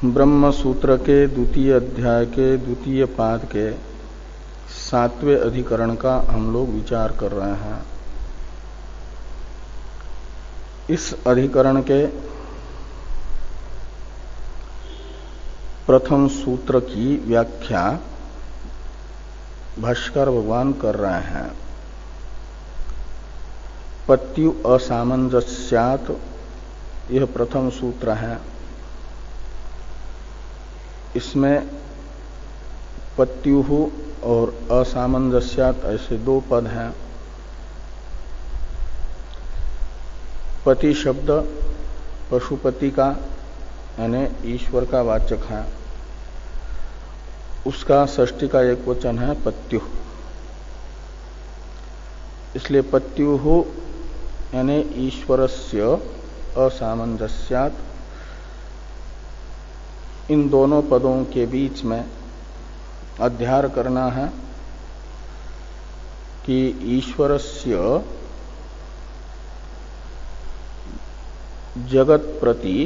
ब्रह्म सूत्र के द्वितीय अध्याय के द्वितीय पाद के 7वें अधिकरण का हम लोग विचार कर रहे हैं। इस अधिकरण के प्रथम सूत्र की व्याख्या भाष्कर भगवान कर रहे हैं। पत्यु असामंजस्यात् यह प्रथम सूत्र है। इसमें पत्युः और असामंजस्यात् ऐसे दो पद हैं। पति शब्द पशुपति का यानी ईश्वर का वाचक है। उसका षष्ठी का एक वचन है पत्यु। इसलिए पत्युः यानी ईश्वरस्य असामंजस्यात् इन दोनों पदों के बीच में अध्यार करना है कि ईश्वरस्य जगत प्रति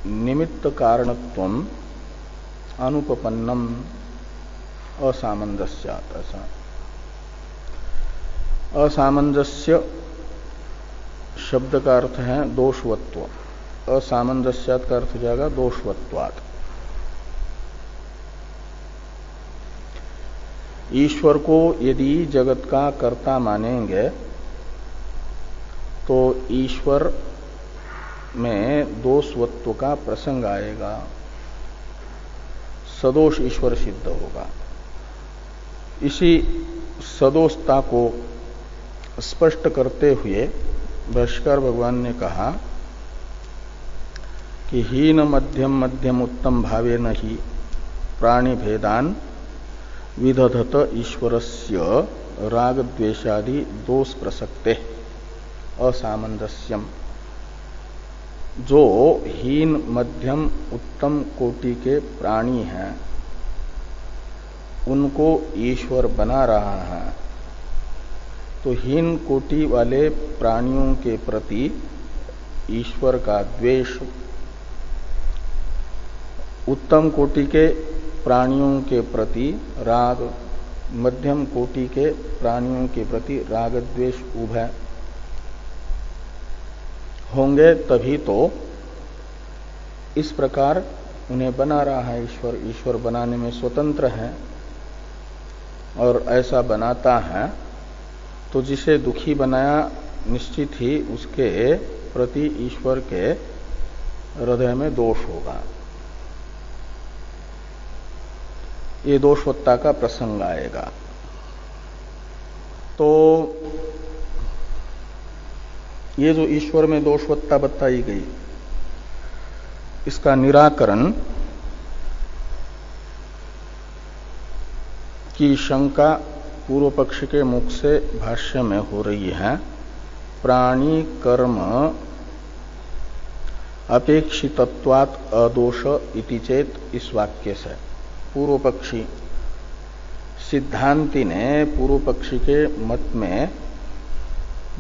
निमित्त कारणत्वम अनुपपन्नम असामंजस्यात्। ऐसा असामंजस्य शब्द का अर्थ है दोषवत्व। असामंजस्यात् का अर्थ हो जाएगा दोषवत्वात्। ईश्वर को यदि जगत का कर्ता मानेंगे तो ईश्वर में दोषवत्व का प्रसंग आएगा, सदोष ईश्वर सिद्ध होगा। इसी सदोषता को स्पष्ट करते हुए भाष्कर भगवान ने कहा कि हीन मध्यम मध्यम उत्तम भावेन ही प्राणी भेदान विदधत ईश्वरस्य राग द्वेषादि दोष प्रसक्ते असामंजस्यम। जो हीन मध्यम उत्तम कोटि के प्राणी हैं उनको ईश्वर बना रहा है, तो हीन कोटि वाले प्राणियों के प्रति ईश्वर का द्वेष, उत्तम कोटि के प्राणियों के प्रति राग, मध्यम कोटि के प्राणियों के प्रति राग द्वेष उभय होंगे, तभी तो इस प्रकार उन्हें बना रहा है ईश्वर। ईश्वर बनाने में स्वतंत्र है और ऐसा बनाता है तो जिसे दुखी बनाया निश्चित ही उसके प्रति ईश्वर के हृदय में दोष होगा। ये दोषवत्ता का प्रसंग आएगा। तो ये जो ईश्वर में दोषवत्ता बताई गई, इसका निराकरण की शंका पूर्व पक्ष के मुख से भाष्य में हो रही है। प्राणी कर्म अपेक्षितत्वात् अदोष इति चेत इस वाक्य से पूर्व पक्षी सिद्धांति ने पूर्व पक्षी के मत में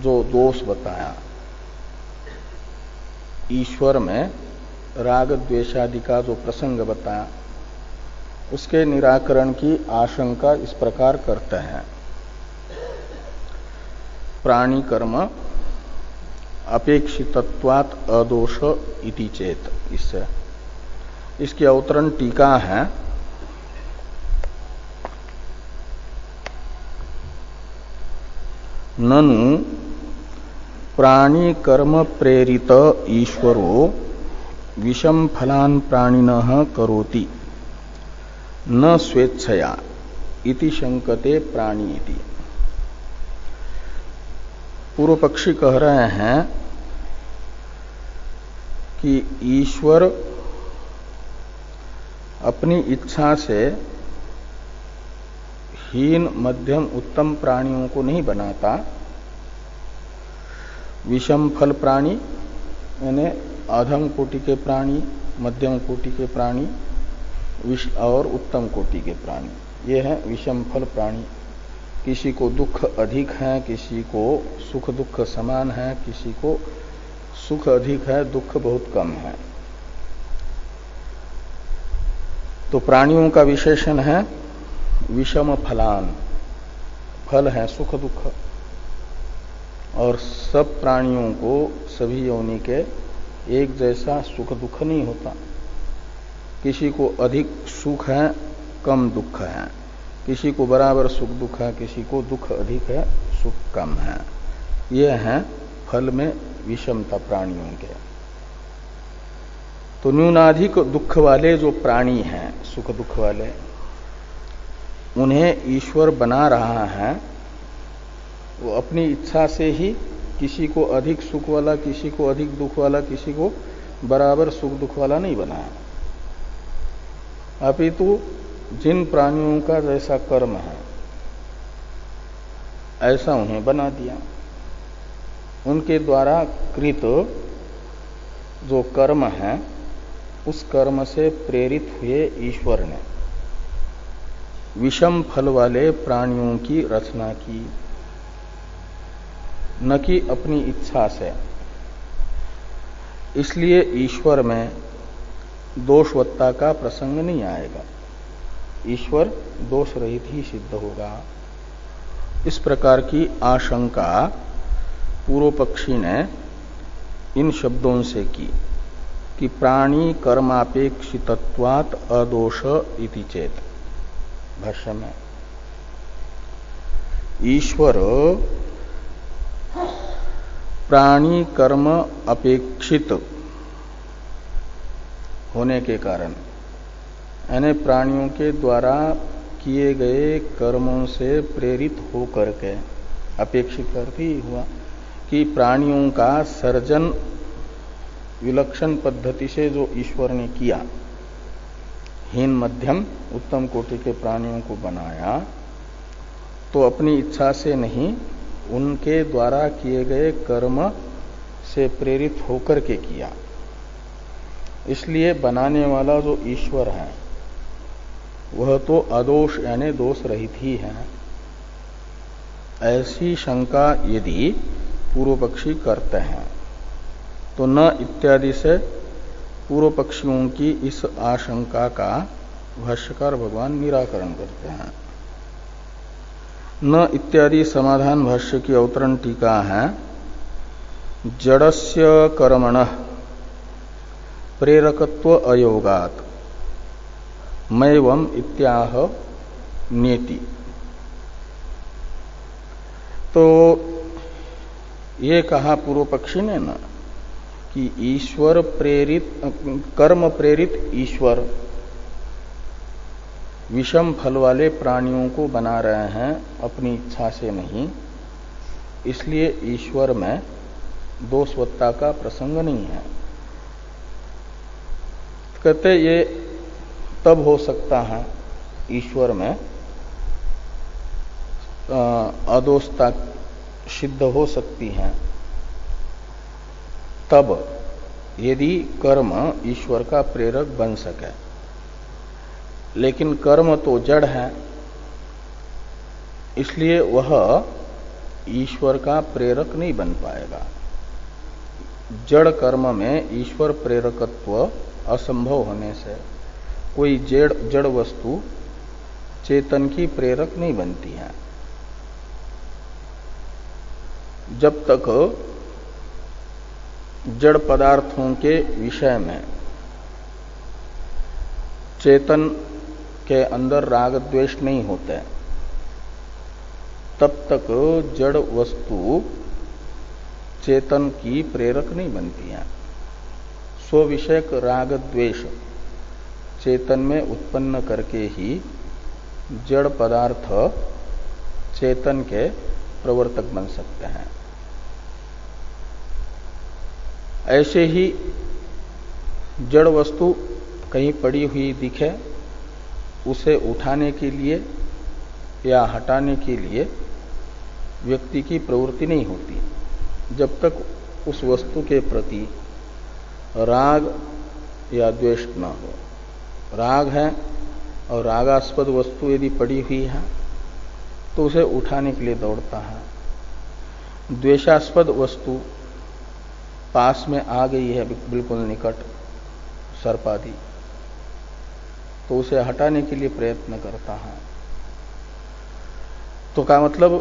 जो दोष बताया, ईश्वर में राग द्वेषादि का जो प्रसंग बताया, उसके निराकरण की आशंका इस प्रकार करते हैं। प्राणी कर्म अपेक्षितत्वात् अदोष इति चेत। इससे इसकी अवतरण टीका है। ननु प्राणी कर्म प्रेरित ईश्वरो विषम फलान प्राणिनः करोति न स्वेच्छया इति शंकते प्राणी इति। पूर्व पक्षी कह रहे हैं कि ईश्वर अपनी इच्छा से हीन मध्यम उत्तम प्राणियों को नहीं बनाता। विषम फल प्राणी यानी अधम कोटि के प्राणी, मध्यम कोटि के प्राणी और उत्तम कोटि के प्राणी, ये है विषम फल प्राणी। किसी को दुख अधिक है, किसी को सुख दुख समान है, किसी को सुख अधिक है, दुख बहुत कम है। तो प्राणियों का विशेषण है विषम फलान, फल है सुख दुख, और सब प्राणियों को सभी योनि के एक जैसा सुख दुख नहीं होता। किसी को अधिक सुख है, कम दुख है, किसी को बराबर सुख दुख है, किसी को दुख अधिक है, सुख कम है। यह है फल में विषमता प्राणियों के। तो न्यूनाधिक दुख वाले जो प्राणी हैं, सुख दुख वाले, उन्हें ईश्वर बना रहा है। वो अपनी इच्छा से ही किसी को अधिक सुख वाला, किसी को अधिक दुख वाला, किसी को बराबर सुख दुख वाला नहीं बनाया, अपितु जिन प्राणियों का जैसा कर्म है ऐसा उन्हें बना दिया। उनके द्वारा कृत जो कर्म है उस कर्म से प्रेरित हुए ईश्वर ने विषम फल वाले प्राणियों की रचना की, न कि अपनी इच्छा से। इसलिए ईश्वर में दोषवत्ता का प्रसंग नहीं आएगा, ईश्वर दोष रहित ही सिद्ध होगा। इस प्रकार की आशंका पूर्व पक्षी ने इन शब्दों से की कि प्राणी कर्मापेक्षितत्वात् अदोष इति चेत। भाष्य में ईश्वर प्राणी कर्म अपेक्षित होने के कारण, यानी प्राणियों के द्वारा किए गए कर्मों से प्रेरित होकर के, अपेक्षित अर्थ ही हुआ कि प्राणियों का सर्जन विलक्षण पद्धति से जो ईश्वर ने किया, हीन मध्यम उत्तम कोटि के प्राणियों को बनाया, तो अपनी इच्छा से नहीं, उनके द्वारा किए गए कर्म से प्रेरित होकर के किया। इसलिए बनाने वाला जो ईश्वर है वह तो अदोष यानी दोष रहित ही है। ऐसी शंका यदि पूर्व पक्षी करते हैं तो न इत्यादि से पूर्व पक्षियों की इस आशंका का भाष्यकार भगवान निराकरण करते हैं। न इत्यादि समाधान भाष्य की अवतरण टीका है, जड़स्य कर्मणः प्रेरकत्व अयोगात् मैवम इत्याह नेति। तो ये कहा पूर्व पक्षी ने ना कि ईश्वर प्रेरित, कर्म प्रेरित ईश्वर विषम फल वाले प्राणियों को बना रहे हैं अपनी इच्छा से नहीं, इसलिए ईश्वर में दोषवत्ता का प्रसंग नहीं है। कहते ये तब हो सकता है ईश्वर में अदोषता सिद्ध हो सकती है तब यदि कर्म ईश्वर का प्रेरक बन सके। लेकिन कर्म तो जड़ है, इसलिए वह ईश्वर का प्रेरक नहीं बन पाएगा। जड़ कर्म में ईश्वर प्रेरकत्व असंभव होने से कोई जड़ वस्तु चेतन की प्रेरक नहीं बनती है। जब तक जड़ पदार्थों के विषय में चेतन के अंदर राग द्वेष नहीं होते, तब तक जड़ वस्तु चेतन की प्रेरक नहीं बनती है। स्व विषयक राग द्वेष चेतन में उत्पन्न करके ही जड़ पदार्थ चेतन के प्रवर्तक बन सकते हैं। ऐसे ही जड़ वस्तु कहीं पड़ी हुई दिखे, उसे उठाने के लिए या हटाने के लिए व्यक्ति की प्रवृत्ति नहीं होती जब तक उस वस्तु के प्रति राग या द्वेष न हो। राग है और रागास्पद वस्तु यदि पड़ी हुई है तो उसे उठाने के लिए दौड़ता है। द्वेषास्पद वस्तु पास में आ गई है बिल्कुल निकट, सर्प आदि, तो उसे हटाने के लिए प्रयत्न करता है। तो का मतलब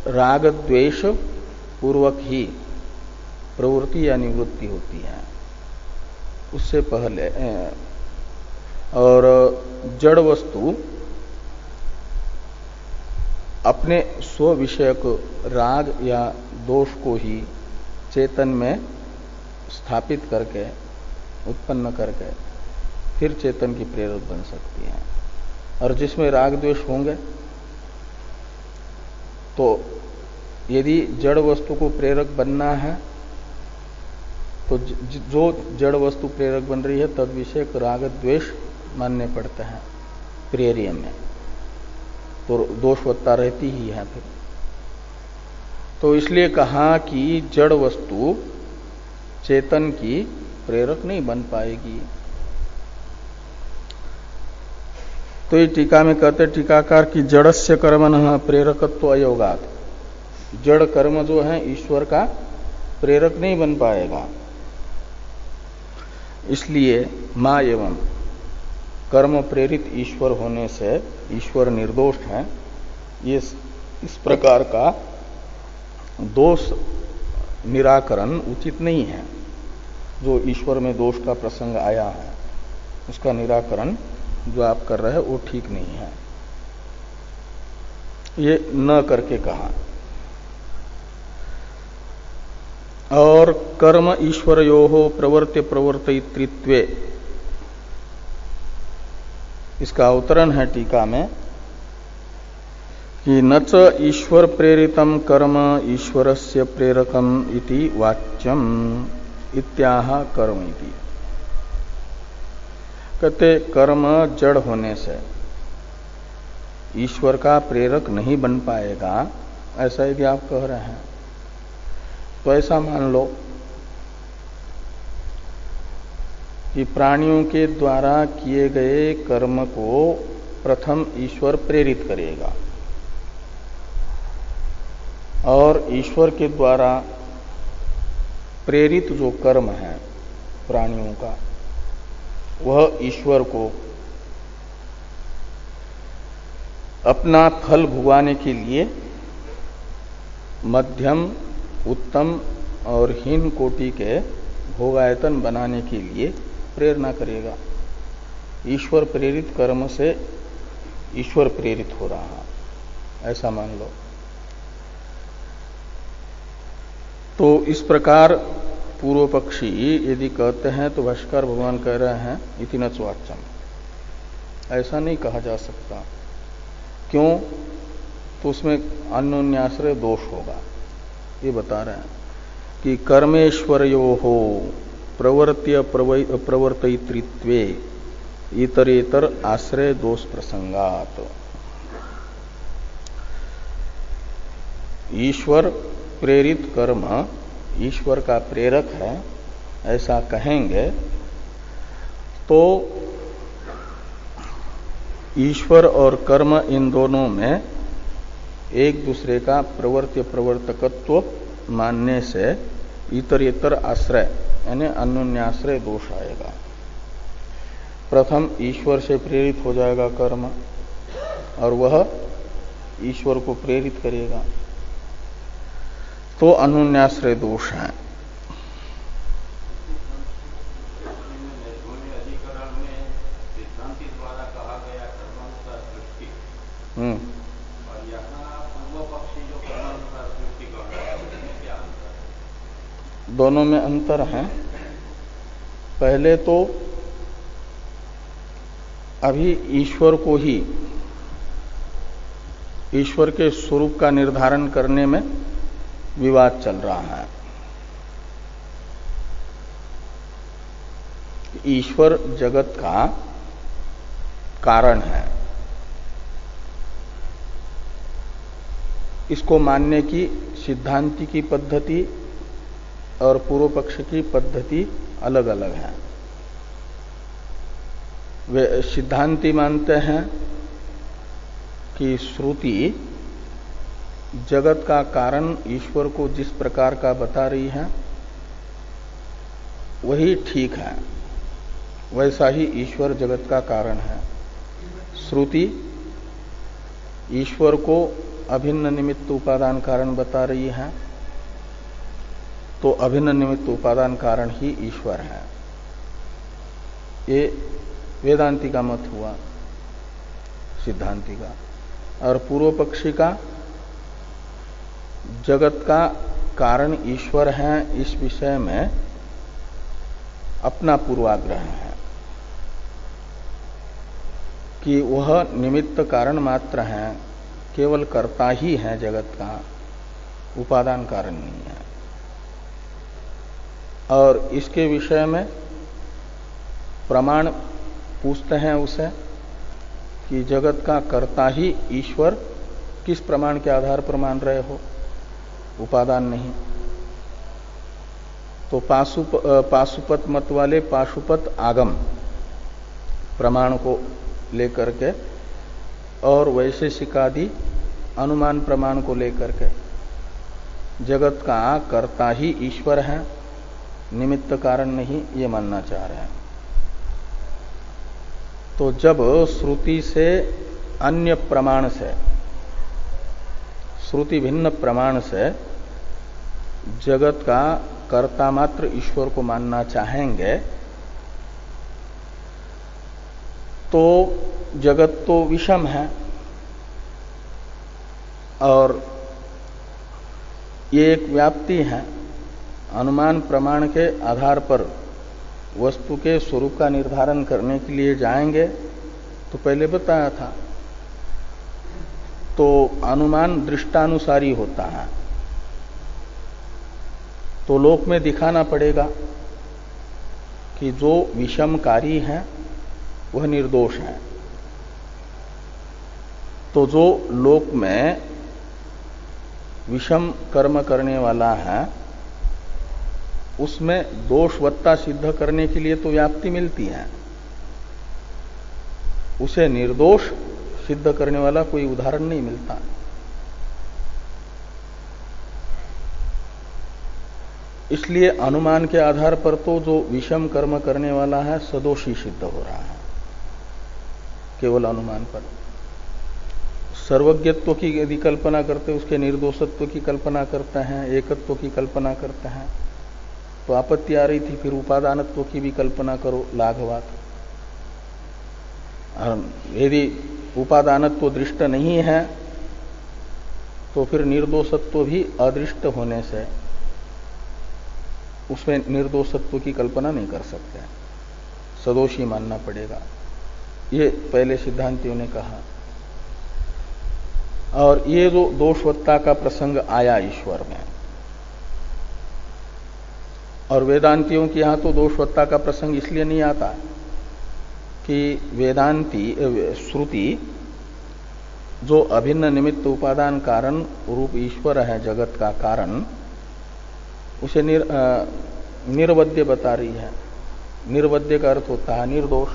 राग द्वेष पूर्वक ही प्रवृत्ति या निवृत्ति होती है, उससे पहले। और जड़ वस्तु अपने स्व विषयक राग या दोष को ही चेतन में स्थापित करके, उत्पन्न करके फिर चेतन की प्रेरक बन सकती है। और जिसमें राग द्वेष होंगे तो यदि जड़ वस्तु को प्रेरक बनना है तो जो जड़ वस्तु प्रेरक बन रही है तद विषयक राग द्वेष मानने पड़ते हैं प्रेर्य में, तो दोषवत्ता रहती ही है फिर। तो इसलिए कहा कि जड़ वस्तु चेतन की प्रेरक नहीं बन पाएगी। तो ये टीका में कहते टीकाकार की जड़स्य कर्मणः प्रेरकत्व अयोगात्, जड़ कर्म जो है ईश्वर का प्रेरक नहीं बन पाएगा। इसलिए मां एवं कर्म प्रेरित ईश्वर होने से ईश्वर निर्दोष है, ये इस प्रकार का दोष निराकरण उचित नहीं है। जो ईश्वर में दोष का प्रसंग आया है उसका निराकरण जो आप कर रहे हैं वो ठीक नहीं है, ये न करके कहा। और कर्म ईश्वरयोः प्रवर्त्य प्रवर्तयित्रित्वे, इसका अवतरण है टीका में कि न च ईश्वर प्रेरितम कर्म ईश्वरस्य प्रेरकम इति वाच्यम इत्याह कर्म इति। कहते कर्म जड़ होने से ईश्वर का प्रेरक नहीं बन पाएगा, ऐसा यदि आप कह रहे हैं तो ऐसा मान लो कि प्राणियों के द्वारा किए गए कर्म को प्रथम ईश्वर प्रेरित करेगा और ईश्वर के द्वारा प्रेरित जो कर्म है प्राणियों का वह ईश्वर को अपना फल भुगवाने के लिए मध्यम, उत्तम और हीन कोटि के भोगायतन बनाने के लिए प्रेरणा करेगा। ईश्वर प्रेरित कर्म से ईश्वर प्रेरित हो रहा, ऐसा मान लो। तो इस प्रकार पूर्व पक्षी यदि कहते हैं तो भाष्कर भगवान कह रहे हैं इति न वाच्यम, ऐसा नहीं कहा जा सकता। क्यों? तो उसमें अन्योन्याश्रय दोष होगा, ये बता रहे हैं कि कर्मेश्वर्योः प्रवर्त्य प्रवर्तयित्रित्वे इतरेतर आश्रय दोष प्रसंगात। ईश्वर प्रेरित कर्म ईश्वर का प्रेरक है ऐसा कहेंगे तो ईश्वर और कर्म इन दोनों में एक दूसरे का प्रवर्त्य प्रवर्तकत्व मानने से इतरेतर आश्रय यानी अन्योन्याश्रय दोष आएगा। प्रथम ईश्वर से प्रेरित हो जाएगा कर्म और वह ईश्वर को प्रेरित करेगा, तो अन्योन्याश्रय दोष है। दोनों में अंतर है। पहले तो अभी ईश्वर को ही, ईश्वर के स्वरूप का निर्धारण करने में विवाद चल रहा है। ईश्वर जगत का कारण है, इसको मानने की सिद्धांति की पद्धति और पूर्व पक्ष की पद्धति अलग अलग है। वे सिद्धांति मानते हैं कि श्रुति जगत का कारण ईश्वर को जिस प्रकार का बता रही है वही ठीक है, वैसा ही ईश्वर जगत का कारण है। श्रुति ईश्वर को अभिन्न निमित्त उपादान कारण बता रही है, तो अभिन्न निमित्त उपादान कारण ही ईश्वर है। ये वेदांती का मत हुआ, सिद्धांति का। और पूर्व पक्षी का जगत का कारण ईश्वर है, इस विषय में अपना पूर्वाग्रह है कि वह निमित्त कारण मात्र है, केवल कर्ता ही है जगत का, उपादान कारण नहीं है। और इसके विषय में प्रमाण पूछते हैं उसे कि जगत का कर्ता ही ईश्वर, किस प्रमाण के आधार पर मान रहे हो, उपादान नहीं। तो पाशुपत मत वाले पाशुपत आगम प्रमाण को लेकर के और वैशेषिकादि अनुमान प्रमाण को लेकर के जगत का कर्ता ही ईश्वर है, निमित्त कारण नहीं, ये मानना चाह रहे हैं। तो जब श्रुति से अन्य प्रमाण से, श्रुति भिन्न प्रमाण से जगत का कर्ता मात्र ईश्वर को मानना चाहेंगे, तो जगत तो विषम है और ये एक व्याप्ति है। अनुमान प्रमाण के आधार पर वस्तु के स्वरूप का निर्धारण करने के लिए जाएंगे तो पहले बताया था, तो अनुमान दृष्टानुसारी होता है, तो लोक में दिखाना पड़ेगा कि जो विषमकारी है वह निर्दोष है। तो जो लोक में विषम कर्म करने वाला है उसमें दोषवत्ता सिद्ध करने के लिए तो व्याप्ति मिलती है, उसे निर्दोष सिद्ध करने वाला कोई उदाहरण नहीं मिलता। इसलिए अनुमान के आधार पर तो जो विषम कर्म करने वाला है सदोषी सिद्ध हो रहा है, केवल अनुमान पर। सर्वज्ञत्व की यदि कल्पना करते, उसके निर्दोषत्व की कल्पना करते हैं, एकत्व की कल्पना करते हैं, तो आपत्ति आ रही थी, फिर उपादानत्व की भी कल्पना करो, लाघवात। यदि उपादानत्व दृष्ट नहीं है तो फिर निर्दोषत्व भी अदृष्ट होने से उसमें निर्दोषत्व की कल्पना नहीं कर सकते, सदोषी मानना पड़ेगा, ये पहले सिद्धांतियों ने कहा। और ये जो दोषवत्ता का प्रसंग आया ईश्वर में, और वेदांतियों के यहां तो दोषवत्ता का प्रसंग इसलिए नहीं आता कि वेदांती श्रुति जो अभिन्न निमित्त उपादान कारण रूप ईश्वर है जगत का कारण, उसे निर्वद्य बता रही है। निर्वद्य का अर्थ होता है निर्दोष,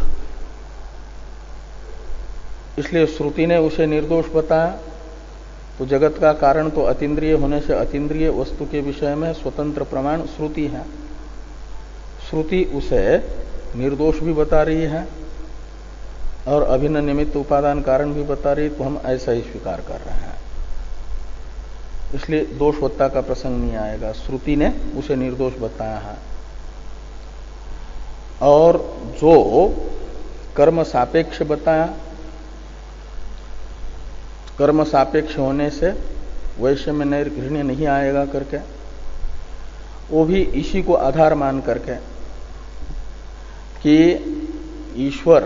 इसलिए श्रुति ने उसे निर्दोष बताया। तो जगत का कारण तो अतीन्द्रिय होने से अतीन्द्रिय वस्तु के विषय में स्वतंत्र प्रमाण श्रुति है, श्रुति उसे निर्दोष भी बता रही है और अभिन्न निमित्त उपादान कारण भी बता रही है, तो हम ऐसा ही स्वीकार कर रहे हैं। इसलिए दोषवत्ता का प्रसंग नहीं आएगा, श्रुति ने उसे निर्दोष बताया है। और जो कर्म सापेक्ष बताया, कर्म सापेक्ष होने से वैश्य में नैर्घृण्य नहीं आएगा करके, वो भी इसी को आधार मान करके कि ईश्वर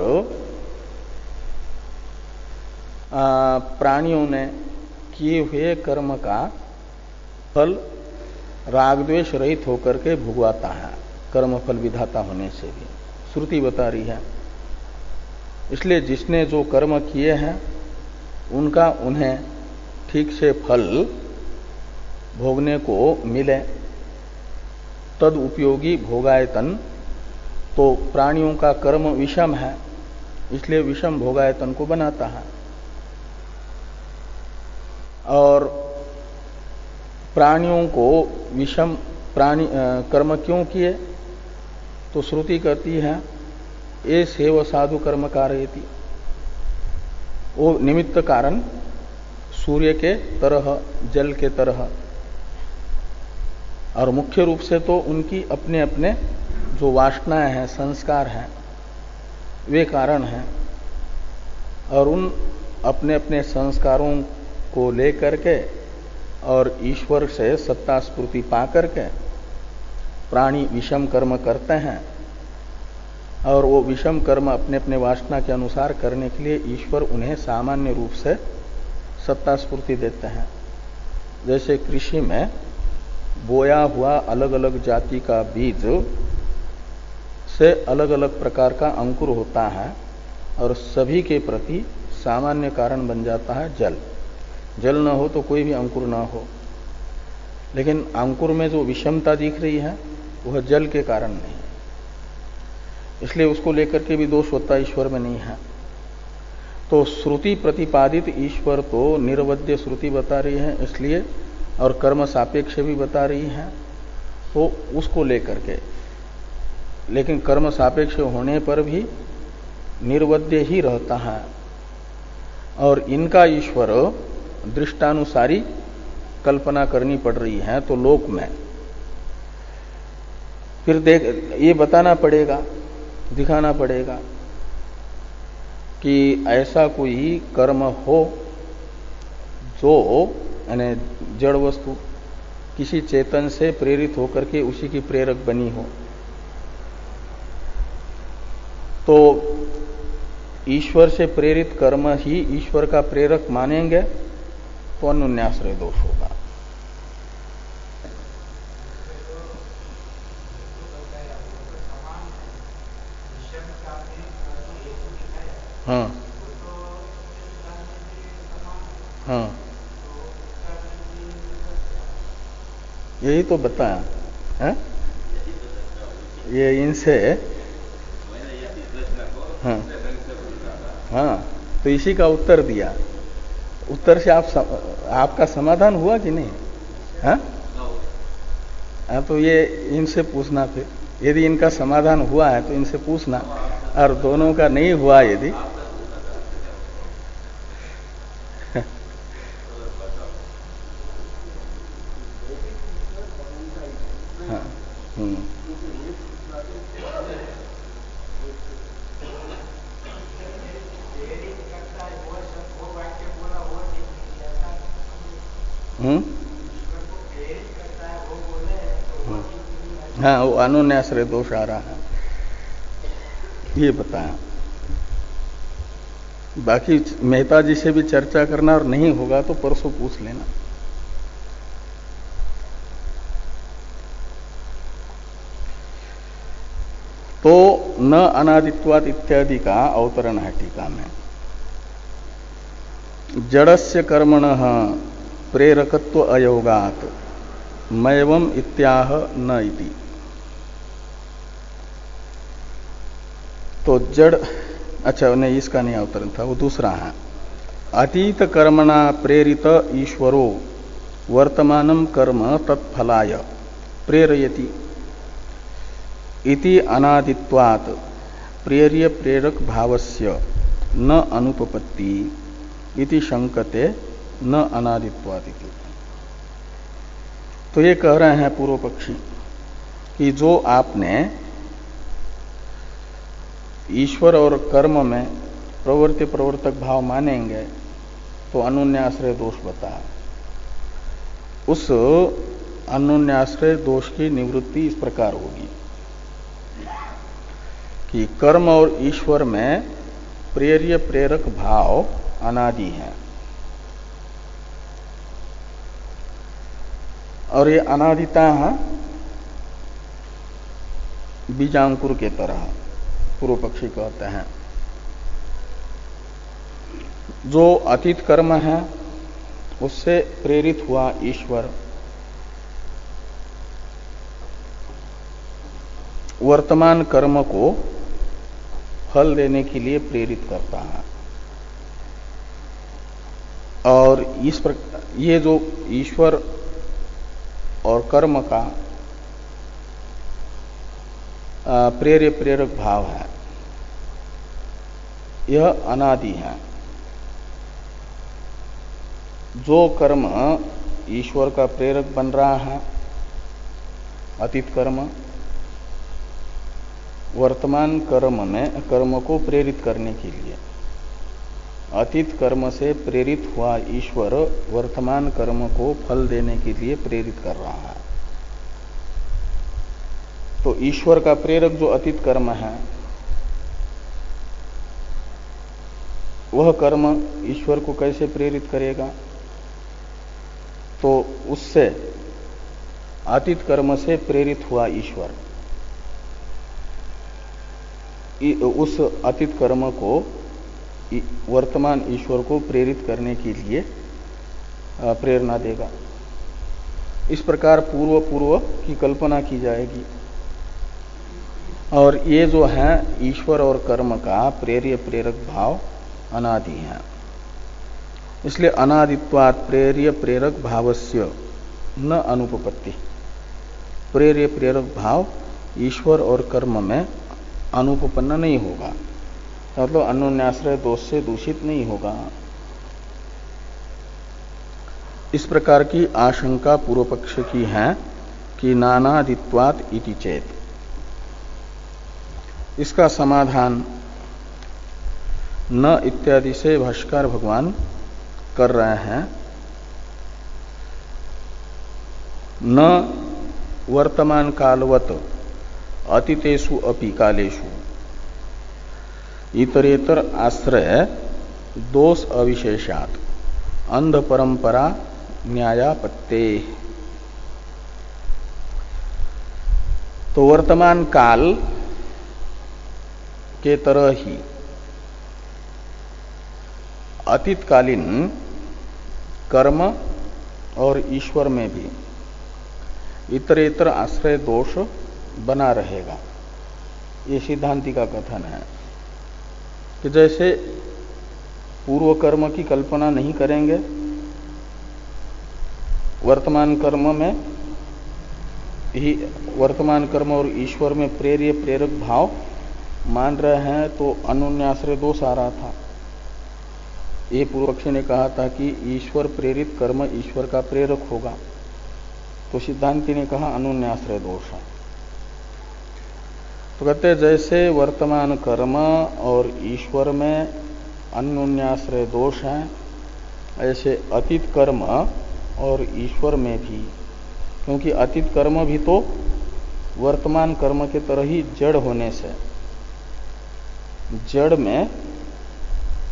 प्राणियों ने किए हुए कर्म का फल रागद्वेष रहित होकर के भुगवाता है, कर्म फल विधाता होने से भी श्रुति बता रही है। इसलिए जिसने जो कर्म किए हैं उनका उन्हें ठीक से फल भोगने को मिले, तद उपयोगी भोगायतन। तो प्राणियों का कर्म विषम है, इसलिए विषम भोगायतन को बनाता है। और प्राणियों को विषम कर्म क्यों किए, तो श्रुति कहती है ये सेव साधु कर्म कारयति, वो निमित्त कारण सूर्य के तरह, जल के तरह, और मुख्य रूप से तो उनकी अपने अपने जो वासनाएं हैं, संस्कार हैं, वे कारण हैं। और उन अपने अपने संस्कारों को लेकर के और ईश्वर से सत्ता स्फूर्ति पा करके प्राणी विषम कर्म करते हैं, और वो विषम कर्म अपने अपने वासना के अनुसार करने के लिए ईश्वर उन्हें सामान्य रूप से सत्ता स्फूर्ति देते हैं। जैसे कृषि में बोया हुआ अलग अलग जाति का बीज से अलग अलग प्रकार का अंकुर होता है, और सभी के प्रति सामान्य कारण बन जाता है जल। जल न हो तो कोई भी अंकुर न हो, लेकिन अंकुर में जो विषमता दिख रही है वह जल के कारण नहीं, इसलिए उसको लेकर के भी दोष होता ईश्वर में नहीं है। तो श्रुति प्रतिपादित ईश्वर तो निरवध्य श्रुति बता रही है इसलिए, और कर्म सापेक्ष भी बता रही है, तो उसको लेकर के, लेकिन कर्म सापेक्ष होने पर भी निर्वध्य ही रहता है। और इनका ईश्वर दृष्टानुसारी कल्पना करनी पड़ रही है, तो लोक में फिर देख ये बताना पड़ेगा, दिखाना पड़ेगा कि ऐसा कोई कर्म हो जो यानी जड़ वस्तु किसी चेतन से प्रेरित होकर के उसी की प्रेरक बनी हो। तो ईश्वर से प्रेरित कर्म ही ईश्वर का प्रेरक मानेंगे तो अनुन्याश्रय दोष होगा। हाँ हाँ, यही तो बताया है ये इनसे। हाँ हाँ, तो इसी का उत्तर दिया। उत्तर से आपका समाधान हुआ कि नहीं? हाँ हाँ, तो ये इनसे पूछना फिर, यदि इनका समाधान हुआ है तो इनसे पूछना, और दोनों का नहीं हुआ यदि हाँ हाँ, वो अनुन्याश्रय दोष आ रहा है, ये बताया। बाकी मेहता जी से भी चर्चा करना, और नहीं होगा तो परसों पूछ लेना। तो न अनादित्वात् इत्यादि का अवतरण है टीका में। जड़स्य कर्मणः प्रेरकत्व अयोगात् मैवम इत्याह न इति। तो जड़, अच्छा नहीं, इसका नहीं अवतरण था, वो दूसरा है। अतीत कर्मणा प्रेरित ईश्वरो वर्तमानम कर्म तत्फलाय प्रेरयति इति अनादित्वात् प्रेर्य प्रेरक भावस्य न अनुपपत्ति इति शंकते न अनादित्वात् इति। तो ये कह रहे हैं पूर्व पक्षी कि जो आपने ईश्वर और कर्म में प्रवृत्ति प्रवर्तक भाव मानेंगे तो अनुन्याश्रय दोष बताया। उस अनुन्याश्रय दोष की निवृत्ति इस प्रकार होगी कि कर्म और ईश्वर में प्रेर्य प्रेरक भाव अनादि है, और ये अनादिता है बीजांकुर के तरह, पूर्व पक्षी कहते हैं। जो अतीत कर्म है उससे प्रेरित हुआ ईश्वर वर्तमान कर्म को फल देने के लिए प्रेरित करता है। और इस प्रकार ये जो ईश्वर और कर्म का प्रेर्य प्रेरक भाव है, यह अनादि है। जो कर्म ईश्वर का प्रेरक बन रहा है, अतीत कर्म, वर्तमान कर्म को प्रेरित करने के लिए, अतीत कर्म से प्रेरित हुआ ईश्वर वर्तमान कर्म को फल देने के लिए प्रेरित कर रहा है। तो ईश्वर का प्रेरक जो अतीत कर्म है, वह कर्म ईश्वर को कैसे प्रेरित करेगा? तो उससे अतीत कर्म से प्रेरित हुआ ईश्वर उस अतीत कर्म को वर्तमान ईश्वर को प्रेरित करने के लिए प्रेरणा देगा। इस प्रकार पूर्व की कल्पना की जाएगी। और ये जो है ईश्वर और कर्म का प्रेर्य प्रेरक भाव अनादि है। इसलिए अनादित्वात् प्रेर्य प्रेरक भावस्य न अनुपपत्ति। प्रेर्य प्रेरक भाव ईश्वर और कर्म में अनुपपन्न नहीं होगा, मतलब अन्योन्याश्रय दोष से दूषित नहीं होगा। इस प्रकार की आशंका पूर्व पक्ष की है कि नानादित्वात् इति चेत। इसका समाधान न इत्यादि से भाष्यकार भगवान कर रहे हैं। न वर्तमान कालवत अतीतेषु अपि कालेषु इतरेतर आश्रय दोष अविशेषात् अंध परंपरा न्यायापत्ते। तो वर्तमान काल के तरह ही अतीतकालीन कर्म और ईश्वर में भी इतरेतर आश्रय दोष बना रहेगा। ये सिद्धांति का कथन है कि जैसे पूर्व कर्म की कल्पना नहीं करेंगे, वर्तमान कर्म में ही वर्तमान कर्म और ईश्वर में प्रेर्य प्रेरक भाव मान रहे हैं, तो अन्योन्याश्रय दोष आ रहा था। ये पूर्व पक्षी ने कहा था कि ईश्वर प्रेरित कर्म ईश्वर का प्रेरक होगा, तो सिद्धांति ने कहा अन्योन्याश्रय दोष है। तो कहते हैं जैसे वर्तमान कर्म और ईश्वर में अन्योन्याश्रय दोष है, ऐसे अतीत कर्म और ईश्वर में भी, क्योंकि अतीत कर्म भी तो वर्तमान कर्म के तरह ही जड़ होने से, जड़ में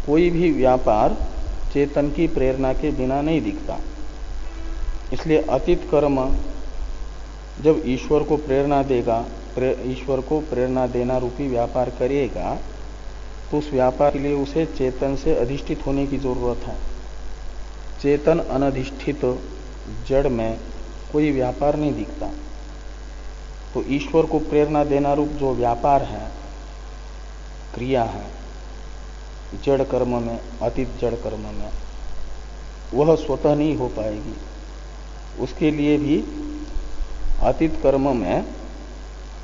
कोई भी व्यापार चेतन की प्रेरणा के बिना नहीं दिखता। इसलिए अतीत कर्म जब ईश्वर को प्रेरणा देगा, ईश्वर को प्रेरणा देना रूपी व्यापार करेगा, तो उस व्यापार के लिए उसे चेतन से अधिष्ठित होने की जरूरत है। चेतन अनधिष्ठित जड़ में कोई व्यापार नहीं दिखता। तो ईश्वर को प्रेरणा देना रूप जो व्यापार है, क्रिया है जड़ कर्म में, अतीत जड़ कर्म में, वह स्वतः नहीं हो पाएगी। उसके लिए भी अतीत कर्म में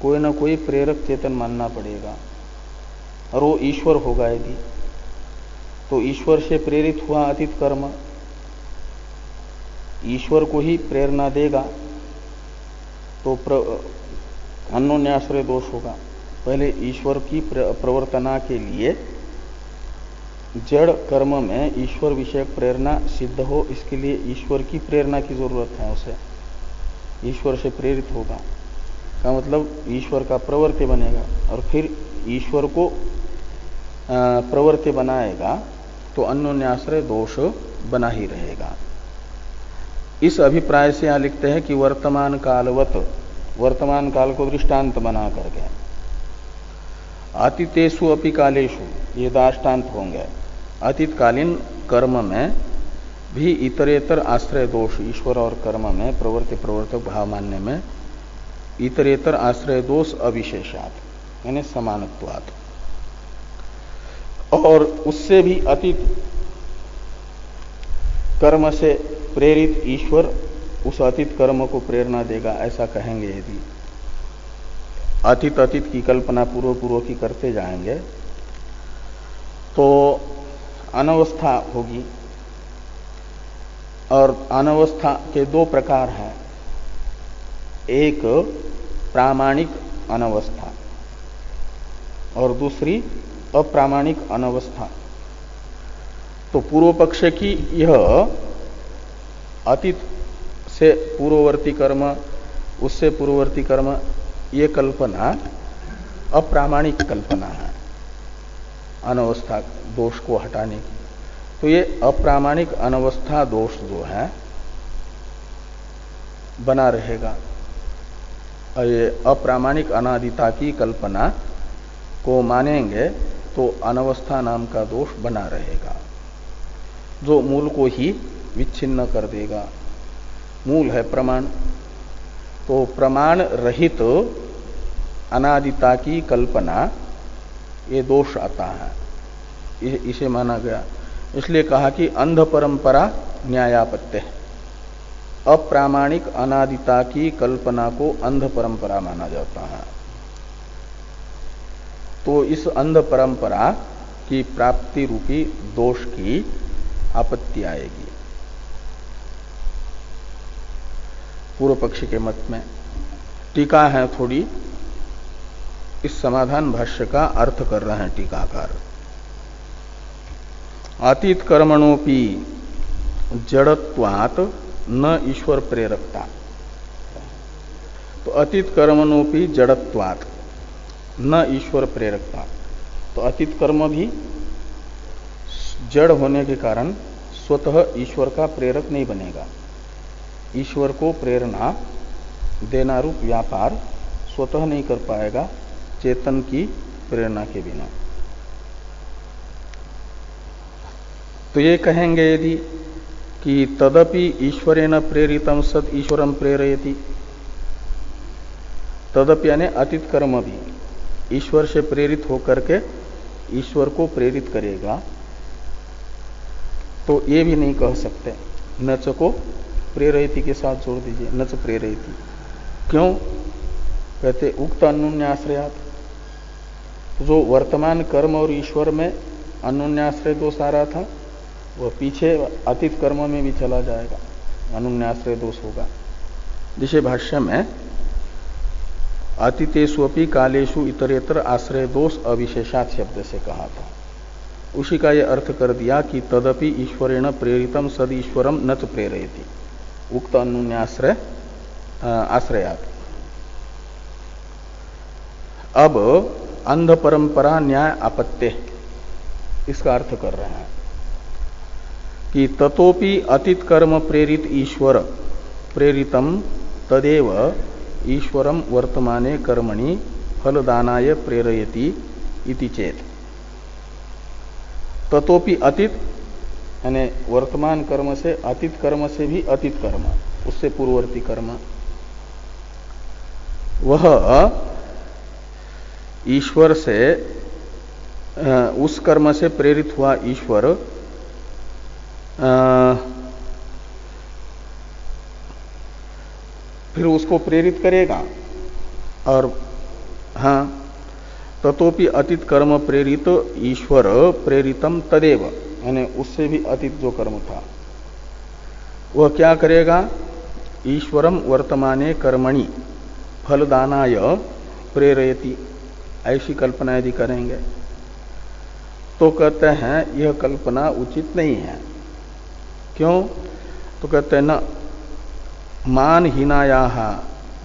कोई न कोई प्रेरक चेतन मानना पड़ेगा, और वो ईश्वर होगा। यदि तो ईश्वर से प्रेरित हुआ अतीत कर्म ईश्वर को ही प्रेरणा देगा, तो अन्योन्याश्रय दोष होगा। पहले ईश्वर की प्रवर्तना के लिए जड़ कर्म में ईश्वर विषयक प्रेरणा सिद्ध हो, इसके लिए ईश्वर की प्रेरणा की जरूरत है। उसे ईश्वर से प्रेरित होगा का मतलब ईश्वर का प्रवर्त्य बनेगा, और फिर ईश्वर को प्रवर्त्य बनाएगा तो अन्योन्याश्रय दोष बना ही रहेगा। इस अभिप्राय से यहां लिखते हैं कि वर्तमान कालवत, वर्तमान काल को दृष्टांत बना करके, अतीतेषु अपि कालेषु, ये दाष्टान्त होंगे। अतीतकालीन कर्म में भी इतरेतर आश्रय दोष, ईश्वर और कर्म में प्रवृत्ति प्रवर्तक भाव मानने में इतरेतर आश्रय दोष अविशेषात, यानी समानत्वात्, और उससे भी अतीत कर्म से प्रेरित ईश्वर उस अतीत कर्म को प्रेरणा देगा, ऐसा कहेंगे। यदि अतीत की कल्पना पूर्व की करते जाएंगे तो अनवस्था होगी। और अनवस्था के दो प्रकार हैं, एक प्रामाणिक अनवस्था और दूसरी अप्रामाणिक अनवस्था। तो पूर्व पक्ष की यह अतीत से पूर्ववर्ती कर्म, उससे पूर्ववर्ती कर्म, ये कल्पना अप्रामाणिक कल्पना है अनवस्था दोष को हटाने की। तो ये अप्रामाणिक अनवस्था दोष जो है बना रहेगा, और ये अप्रामाणिक अनादिता की कल्पना को मानेंगे तो अनवस्था नाम का दोष बना रहेगा, जो मूल को ही विच्छिन्न कर देगा। मूल है प्रमाण, तो प्रमाण रहित अनादिता की कल्पना ये दोष आता है, इसे माना गया। इसलिए कहा कि अंध परंपरा न्यायापत्य, अप्रामाणिक अनादिता की कल्पना को अंध परंपरा माना जाता है। तो इस अंध परंपरा की प्राप्ति रूपी दोष की आपत्ति आएगी पूर्व पक्षी के मत में। टीका है थोड़ी, इस समाधान भाष्य का अर्थ कर रहे हैं टीकाकार। अतीत कर्मणोपि जड़त्वात् न ईश्वर प्रेरकता। तो अतीत कर्मणोपि जड़त्वात् न ईश्वर प्रेरकता, तो अतीत कर्म भी जड़ होने के कारण स्वतः ईश्वर का प्रेरक नहीं बनेगा। ईश्वर को प्रेरणा देना रूप व्यापार स्वतः नहीं कर पाएगा चेतन की प्रेरणा के बिना। तो ये कहेंगे यदि कि तदपि ईश्वरेण प्रेरितम सद ईश्वरम प्रेरयति, तदपि यानी अतीत कर्म भी ईश्वर से प्रेरित होकर के ईश्वर को प्रेरित करेगा, तो ये भी नहीं कह सकते। नच को प्रेरयति के साथ जोड़ दीजिए, नच प्रेरयति। क्यों कहते? उक्त अन्योन्याश्रयात, जो वर्तमान कर्म और ईश्वर में अन्योन्याश्रय दोष आ रहा था वह पीछे अतीत कर्म में भी चला जाएगा, अनुन्याश्रय दोष होगा। जिसे भाष्य में अतीतेष्वपि कालेषु इतरेतर आश्रय दोष अविशेषात शब्द से कहा था, उसी का यह अर्थ कर दिया कि तदपि ईश्वरेण प्रेरितम सद ईश्वरम न च प्रेरयति, उक्त अनुन्याश्रय आश्रयात। अब अंध परंपरा न्याय आपत्ति, इसका अर्थ कर रहे हैं कि ततोपि अतीत कर्म प्रेरित ईश्वर प्रेरितम तदेव ईश्वरम वर्तमाने कर्मणि फलदानाय प्रेरयति इति चेत। ततोपि अतीत यानी वर्तमान कर्म से, अतीत कर्म से भी अतीत कर्म, उससे पूर्ववर्ती कर्म, वह ईश्वर से, उस कर्म से प्रेरित हुआ ईश्वर फिर उसको प्रेरित करेगा। और हाँ, ततोपि अतीत कर्म प्रेरित ईश्वर प्रेरितम तदेव, यानी उससे भी अतीत जो कर्म था वह क्या करेगा? ईश्वरम वर्तमाने कर्मणि फलदानाय प्रेरयति, ऐसी कल्पना यदि करेंगे तो कहते हैं यह कल्पना उचित नहीं है। क्यों? तो कहते हैं न मानहीनाया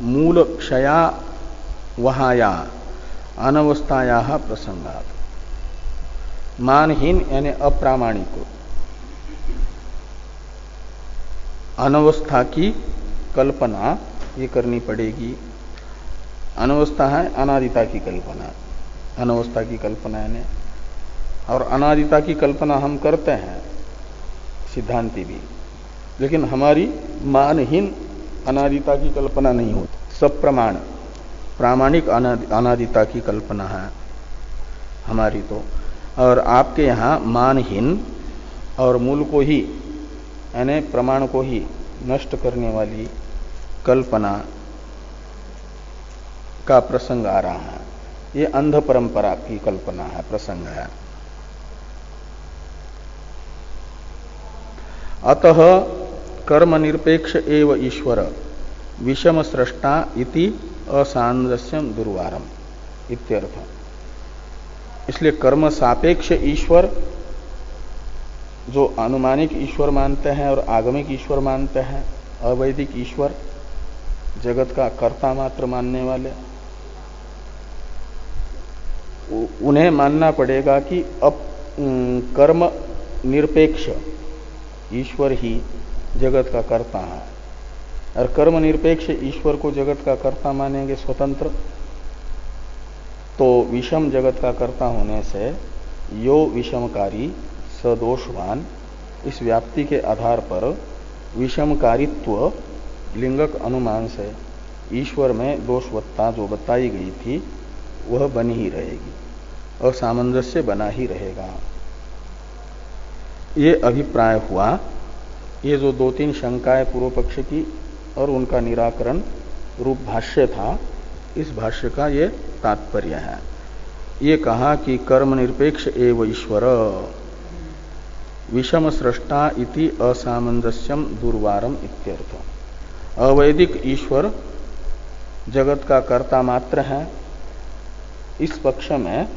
मूल क्षया वहाया अनवस्थाया प्रसंगात। मानहीन यानी अप्रामाणिक अनवस्था की कल्पना ये करनी पड़ेगी। अनवस्था है अनादिता की कल्पना, अनवस्था की कल्पना यानी, और अनादिता की कल्पना हम करते हैं सिद्धांति भी, लेकिन हमारी मानहीन अनादिता की कल्पना नहीं होती। सब प्रमाण प्रामाणिक अनादिता की कल्पना है हमारी तो। और आपके यहाँ मानहीन और मूल को ही यानी प्रमाण को ही नष्ट करने वाली कल्पना का प्रसंग आ रहा है। ये अंध परंपरा की कल्पना है, प्रसंग है। अतः कर्म निरपेक्ष एव ईश्वर विषम सृष्टा इति असामंजस्यम दुर्वारम इत्यर्थ। इसलिए कर्म सापेक्ष ईश्वर जो अनुमानिक ईश्वर मानते हैं और आगमिक ईश्वर मानते हैं, अवैदिक ईश्वर जगत का कर्ता मात्र मानने वाले, उन्हें मानना पड़ेगा कि अब कर्म निरपेक्ष ईश्वर ही जगत का कर्ता है। और कर्म निरपेक्ष ईश्वर को जगत का कर्ता मानेंगे स्वतंत्र, तो विषम जगत का कर्ता होने से यो विषमकारी सदोषवान, इस व्याप्ति के आधार पर विषमकारित्व लिंगक अनुमान से ईश्वर में दोषवत्ता जो बताई गई थी वह बनी ही रहेगी और सामंजस्य बना ही रहेगा। ये अभिप्राय हुआ। ये जो दो तीन शंकाएं पूर्व पक्ष की और उनका निराकरण रूप भाष्य था, इस भाष्य का ये तात्पर्य है। ये कहा कि कर्म निरपेक्ष एव ईश्वर विषम सृष्टा इति असामंजस्यम दुर्वारम इत्यर्थ। अवैदिक ईश्वर जगत का कर्ता मात्र है, इस पक्ष में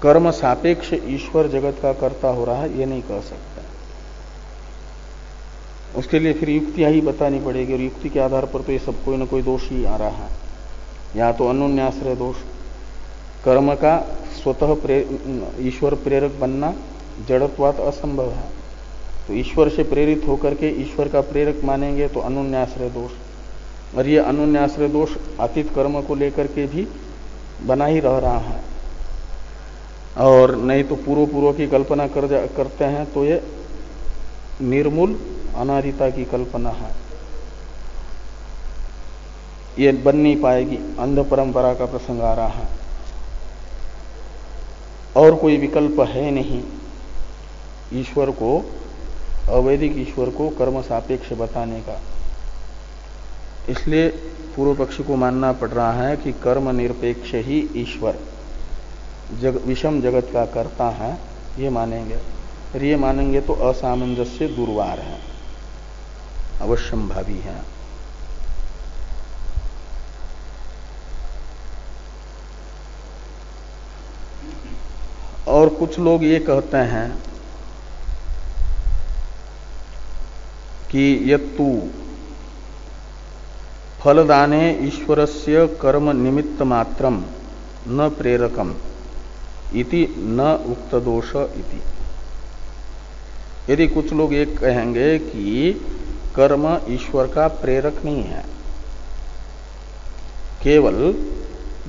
कर्म सापेक्ष ईश्वर जगत का कर्ता हो रहा है, ये नहीं कह सकते। उसके लिए फिर युक्तियां ही बतानी पड़ेगी, और युक्ति के आधार पर तो ये सब कोई न कोई दोष ही आ रहा है। या तो अनुन्याश्रय दोष, कर्म का स्वतः ईश्वर प्रेरक बनना जड़त्वात् असंभव है, तो ईश्वर से प्रेरित होकर के ईश्वर का प्रेरक मानेंगे तो अनुन्याश्रय दोष, और ये अनुन्याश्रय दोष अतीत कर्म को लेकर के भी बना ही रह रहा है। और नहीं तो पूर्व की कल्पना करते हैं तो ये निर्मूल अनादिता की कल्पना है, ये बन नहीं पाएगी। अंध परंपरा का प्रसंग आ रहा है, और कोई विकल्प है नहीं ईश्वर को, अवैदिक ईश्वर को कर्म सापेक्ष बताने का। इसलिए पूर्व पक्ष को मानना पड़ रहा है कि कर्म निरपेक्ष ही ईश्वर विषम जगत का कर्ता है, ये मानेंगे। और ये मानेंगे तो असामंजस्य दुर्वार है, अवश्यम भावी है। और कुछ लोग ये कहते हैं कि यत्तु फलदाने ईश्वरस्य कर्म निमित्त मात्रम न प्रेरकम इति न उक्त दोष इति। यदि कुछ लोग ये कहेंगे कि कर्म ईश्वर का प्रेरक नहीं है, केवल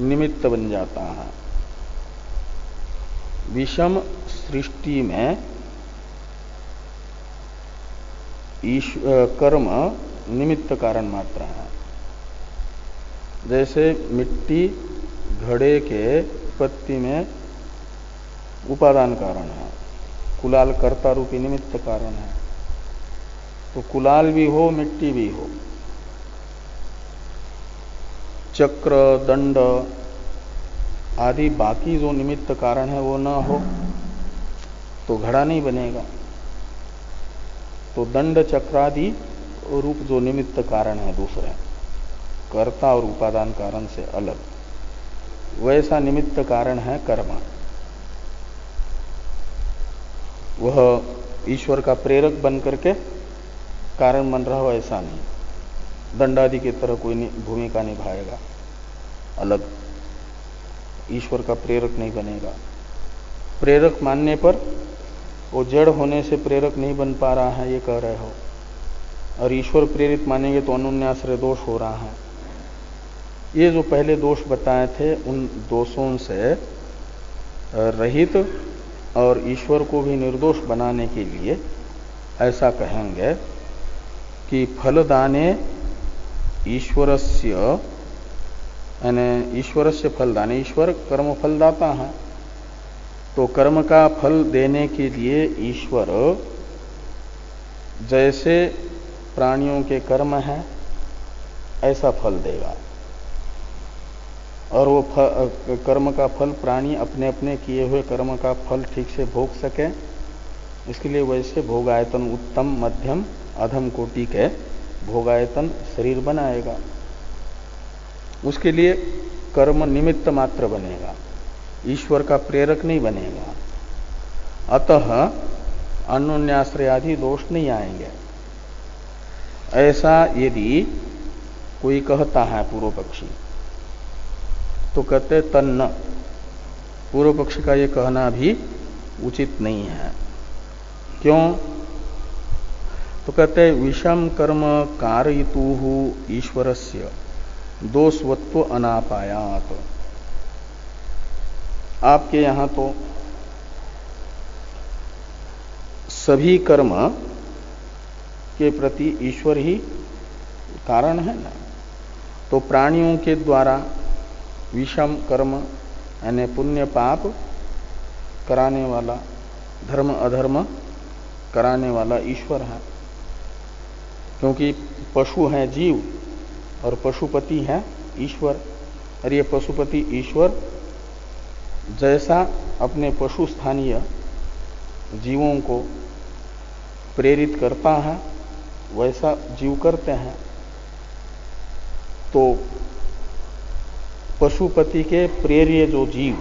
निमित्त बन जाता है, विषम सृष्टि में कर्म निमित्त कारण मात्र है। जैसे मिट्टी घड़े के उत्पत्ति में उपादान कारण है, कुलाल कर्ता रूपी निमित्त कारण है, तो कुलाल भी हो मिट्टी भी हो, चक्र दंड आदि बाकी जो निमित्त कारण है वो न हो तो घड़ा नहीं बनेगा। तो दंड चक्रादि रूप जो निमित्त कारण है दूसरे, कर्ता और उपादान कारण से अलग, वैसा निमित्त कारण है कर्म। वह ईश्वर का प्रेरक बन करके कारण बन रहा हो ऐसा नहीं, दंडादि की तरह कोई भूमिका निभाएगा अलग, ईश्वर का प्रेरक नहीं बनेगा। प्रेरक मानने पर वो जड़ होने से प्रेरक नहीं बन पा रहा है, ये कह रहे हो, और ईश्वर प्रेरित मानेंगे तो अनुन्याश्रय दोष हो रहा है। ये जो पहले दोष बताए थे उन दोषों से रहित और ईश्वर को भी निर्दोष बनाने के लिए ऐसा कहेंगे कि फलदाने ईश्वरस्य, यानी ईश्वरस्य फलदाने, ईश्वर कर्म फलदाता है, तो कर्म का फल देने के लिए ईश्वर जैसे प्राणियों के कर्म है ऐसा फल देगा, और वो कर्म का फल प्राणी अपने अपने किए हुए कर्म का फल ठीक से भोग सके, इसके लिए वैसे भोगायतन उत्तम मध्यम अधम कोटि के भोगायतन शरीर बनाएगा। उसके लिए कर्म निमित्त मात्र बनेगा, ईश्वर का प्रेरक नहीं बनेगा। अतः अन्योन्याश्रयादि दोष नहीं आएंगे। ऐसा यदि कोई कहता है पूर्व पक्षी, तो कहते तन्न, पूर्व पक्षी का ये कहना भी उचित नहीं है। क्यों? तो कहते विषम कर्म कारयितुः ईश्वरस्य दोषवत्व अनापायात। आपके यहां तो सभी कर्म के प्रति ईश्वर ही कारण है ना। तो प्राणियों के द्वारा विषम कर्म यानी पुण्य पाप कराने वाला, धर्म अधर्म कराने वाला ईश्वर है। क्योंकि पशु है जीव और पशुपति है ईश्वर। और ये पशुपति ईश्वर जैसा अपने पशु स्थानीय जीवों को प्रेरित करता है वैसा जीव करते हैं। तो पशुपति के प्रेर्य जो जीव,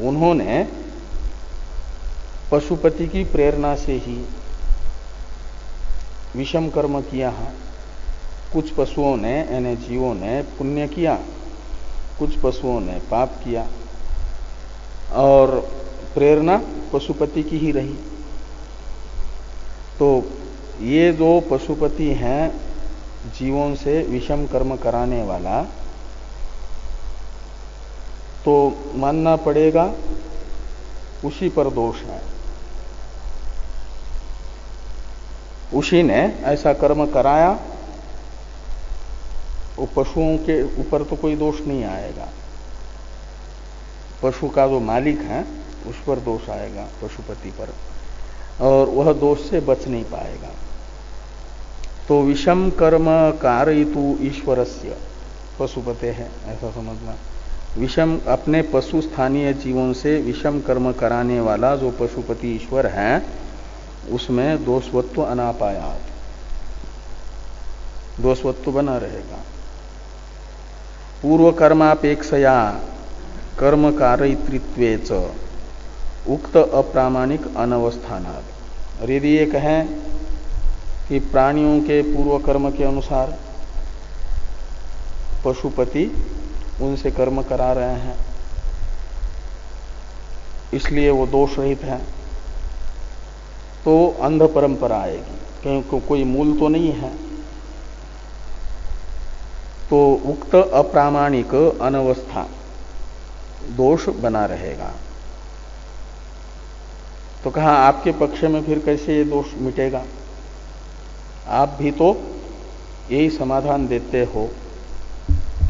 उन्होंने पशुपति की प्रेरणा से ही विषम कर्म किया है। कुछ पशुओं ने यानी जीवों ने पुण्य किया, कुछ पशुओं ने पाप किया, और प्रेरणा पशुपति की ही रही। तो ये जो पशुपति हैं जीवों से विषम कर्म कराने वाला, तो मानना पड़ेगा उसी पर दोष है। उसी ने ऐसा कर्म कराया, वो पशुओं के ऊपर तो कोई दोष नहीं आएगा। पशु का जो मालिक है उस पर दोष आएगा, पशुपति पर, और वह दोष से बच नहीं पाएगा। तो विषम कर्म कारयितु ईश्वरस्य, पशुपते है ऐसा समझना। विषम अपने पशु स्थानीय जीवों से विषम कर्म कराने वाला जो पशुपति ईश्वर है, उसमें दोषवत्व अनापायात, दोषवत्व बना रहेगा। पूर्व कर्मापेक्षया कर्म कारयितृत्वे च उक्त अप्रामाणिक अनवस्थानात्। और यदि ये कहें कि प्राणियों के पूर्व कर्म के अनुसार पशुपति उनसे कर्म करा रहे हैं, इसलिए वो दोष रहित है, तो अंध परंपरा आएगी, क्योंकि कोई मूल तो नहीं है। तो उक्त अप्रामाणिक अनवस्था दोष बना रहेगा। तो कहा आपके पक्ष में फिर कैसे ये दोष मिटेगा? आप भी तो यही समाधान देते हो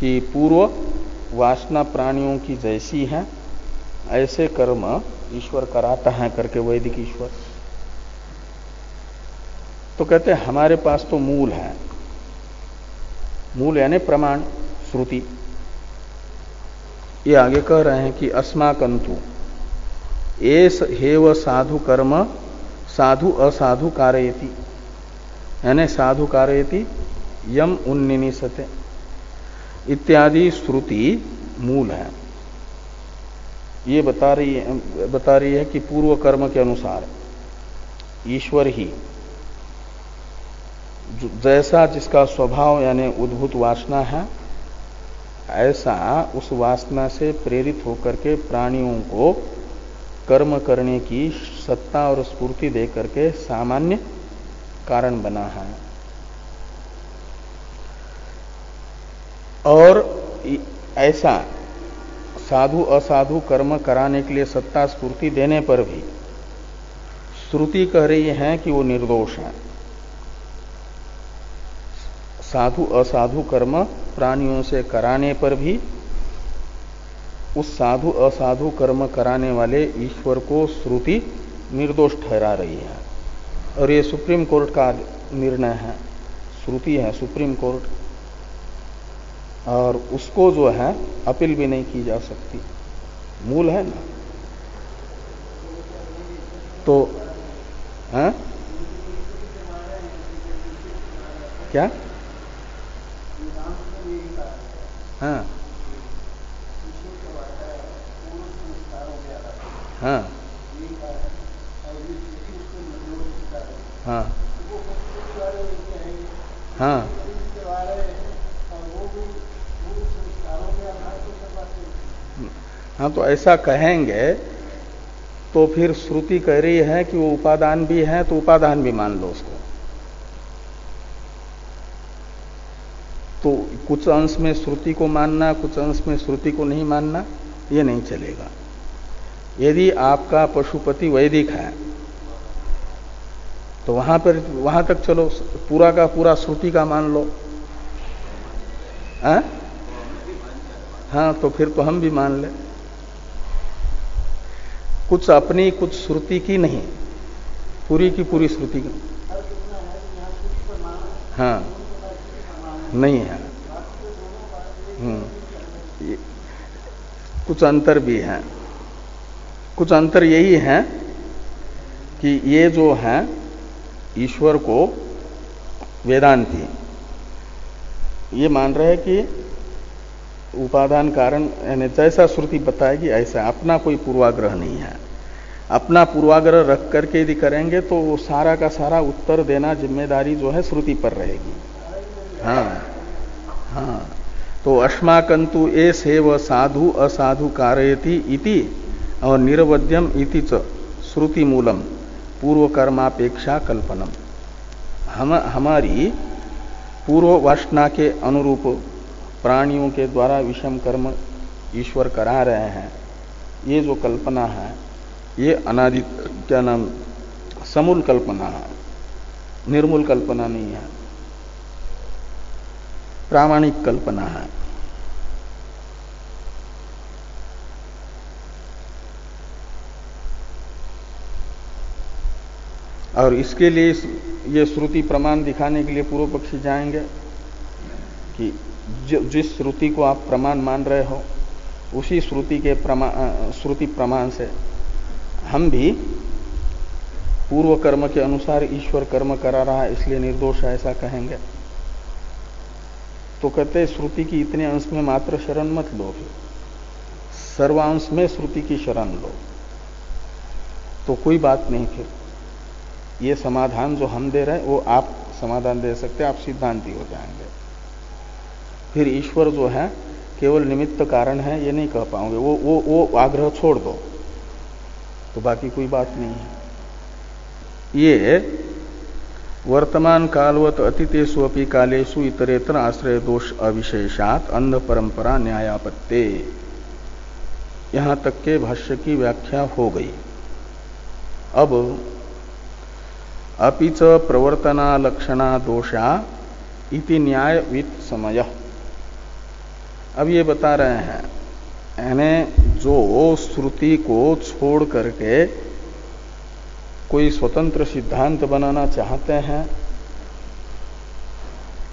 कि पूर्व वासना प्राणियों की जैसी है, ऐसे कर्म ईश्वर कराता है करके, वैदिक ईश्वर। तो कहते हैं हमारे पास तो मूल है, मूल यानी प्रमाण, श्रुति। ये आगे कह रहे हैं कि अस्माकंतु एस हेव साधु कर्म साधु असाधु कारयति, यानी साधु कारयति यम उन्निनिसते इत्यादि श्रुति मूल है। ये बता रही है कि पूर्व कर्म के अनुसार ईश्वर ही जैसा जिसका स्वभाव यानी उद्भूत वासना है, ऐसा उस वासना से प्रेरित होकर के प्राणियों को कर्म करने की सत्ता और स्फूर्ति दे करके सामान्य कारण बना है। और ऐसा साधु असाधु कर्म कराने के लिए सत्ता स्फूर्ति देने पर भी श्रुति कह रही है कि वो निर्दोष है। साधु असाधु कर्म प्राणियों से कराने पर भी उस साधु असाधु कर्म कराने वाले ईश्वर को श्रुति निर्दोष ठहरा रही है। और ये सुप्रीम कोर्ट का निर्णय है, श्रुति है सुप्रीम कोर्ट, और उसको जो है अपील भी नहीं की जा सकती, मूल है ना। तो क्या? हाँ हाँ हाँ हाँ हाँ, तो ऐसा कहेंगे तो फिर श्रुति कह रही है कि वो उपादान भी है, तो उपादान भी मान लो उसको। तो कुछ अंश में श्रुति को मानना, कुछ अंश में श्रुति को नहीं मानना, ये नहीं चलेगा। यदि आपका पशुपति वैदिक है तो वहां तक चलो, पूरा का पूरा श्रुति का मान लो। हाँ, तो फिर तो हम भी मान ले। कुछ अपनी कुछ श्रुति की नहीं, पूरी की पूरी श्रुति की। हाँ, नहीं है। कुछ अंतर भी है। कुछ अंतर यही है कि ये जो है ईश्वर को वेदांती ये मान रहे हैं कि उपादान कारण, यानी जैसा श्रुति बताएगी ऐसा, अपना कोई पूर्वाग्रह नहीं है। अपना पूर्वाग्रह रख करके यदि करेंगे तो वो सारा का सारा उत्तर देना जिम्मेदारी जो है श्रुति पर रहेगी। हाँ हाँ, तो अस्माकंतु ए सेव साधु असाधु कारयति इति और निरवध्यम इति च श्रुति मूलम पूर्व कर्मापेक्षा कल्पनम। हमारी पूर्व वासना के अनुरूप प्राणियों के द्वारा विषम कर्म ईश्वर करा रहे हैं, ये जो कल्पना है ये अनादि, क्या नाम, समूल कल्पना है, निर्मूल कल्पना नहीं है, प्रामाणिक कल्पना है। और इसके लिए ये श्रुति प्रमाण दिखाने के लिए पूर्व पक्षी जाएंगे कि जिस श्रुति को आप प्रमाण मान रहे हो उसी श्रुति के श्रुति प्रमाण से हम भी पूर्व कर्म के अनुसार ईश्वर कर्म करा रहा है इसलिए निर्दोष है, ऐसा कहेंगे। तो कहते श्रुति की इतने अंश में मात्र शरण मत लो, सर्वांश में श्रुति की शरण लो, तो कोई बात नहीं। फिर ये समाधान जो हम दे रहे हैं वो आप समाधान दे सकते हैं, आप सिद्धांती हो जाएंगे। फिर ईश्वर जो है केवल निमित्त कारण है ये नहीं कह पाओगे, वो आग्रह छोड़ दो, तो बाकी कोई बात नहीं है। ये वर्तमान कालवत अतीतेषु अपि कालेषु इतरेतर आश्रय दोष अविशेषात अंध परंपरा न्यायापत्ते, यहां तक के भाष्य की व्याख्या हो गई। अब अपि च प्रवर्तना लक्षणा दोषा इति न्याय वित्त समय, अब ये बता रहे हैं, यानी जो श्रुति को छोड़ करके कोई स्वतंत्र सिद्धांत बनाना चाहते हैं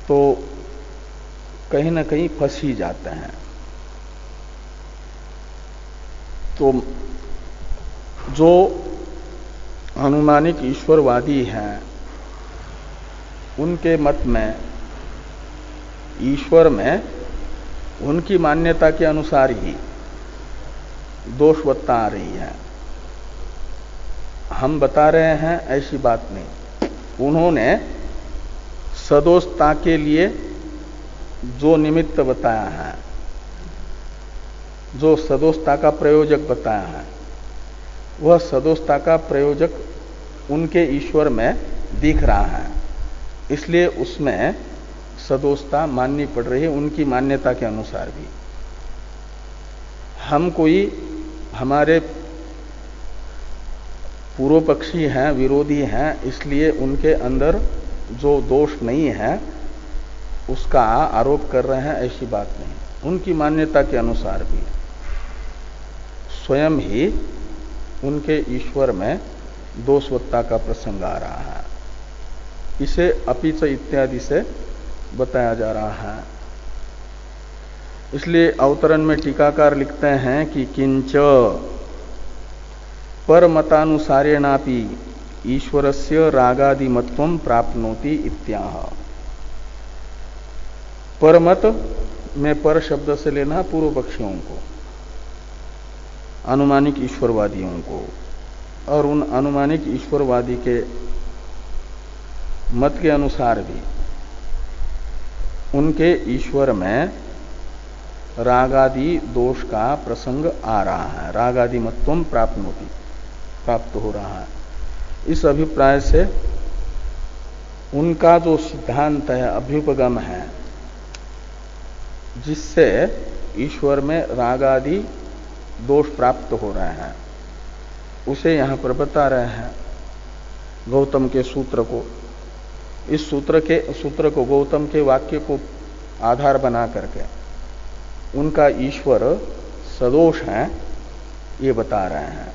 तो कहीं ना कहीं फंस ही जाते हैं। तो जो अनुमानिक ईश्वरवादी हैं उनके मत में ईश्वर में उनकी मान्यता के अनुसार ही दोषवत्ता आ रही है। हम बता रहे हैं ऐसी बात नहीं, उन्होंने सदोषता के लिए जो निमित्त बताया है, जो सदोषता का प्रयोजक बताया है, वह सदोषता का प्रयोजक उनके ईश्वर में दिख रहा है, इसलिए उसमें सदोषता माननी पड़ रही है उनकी मान्यता के अनुसार भी। हम कोई हमारे पूर्व पक्षी हैं, विरोधी हैं, इसलिए उनके अंदर जो दोष नहीं है उसका आरोप कर रहे हैं, ऐसी बात नहीं। उनकी मान्यता के अनुसार भी स्वयं ही उनके ईश्वर में दोषवत्ता का प्रसंग आ रहा है। इसे अपिच इत्यादि से बताया जा रहा है। इसलिए अवतरण में टीकाकार लिखते हैं कि किंच परमतानुसारेणापि ईश्वरस्य रागादिमत्वं प्राप्नोति इत्याह। परमत में पर शब्द से लेना पूर्व पक्षियों को, अनुमानिक ईश्वरवादियों को, और उन अनुमानिक ईश्वरवादी के मत के अनुसार भी उनके ईश्वर में रागादि दोष का प्रसंग आ रहा है, रागादि मत्वम प्राप्त हो रहा है। इस अभिप्राय से उनका जो सिद्धांत है, अभ्युपगम है, जिससे ईश्वर में रागादि दोष प्राप्त हो रहे हैं, उसे यहां पर बता रहे हैं गौतम के सूत्र को। इस सूत्र को गौतम के वाक्य को आधार बना करके उनका ईश्वर सदोष है ये बता रहे हैं।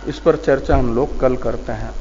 इस पर चर्चा हम लोग कल करते हैं।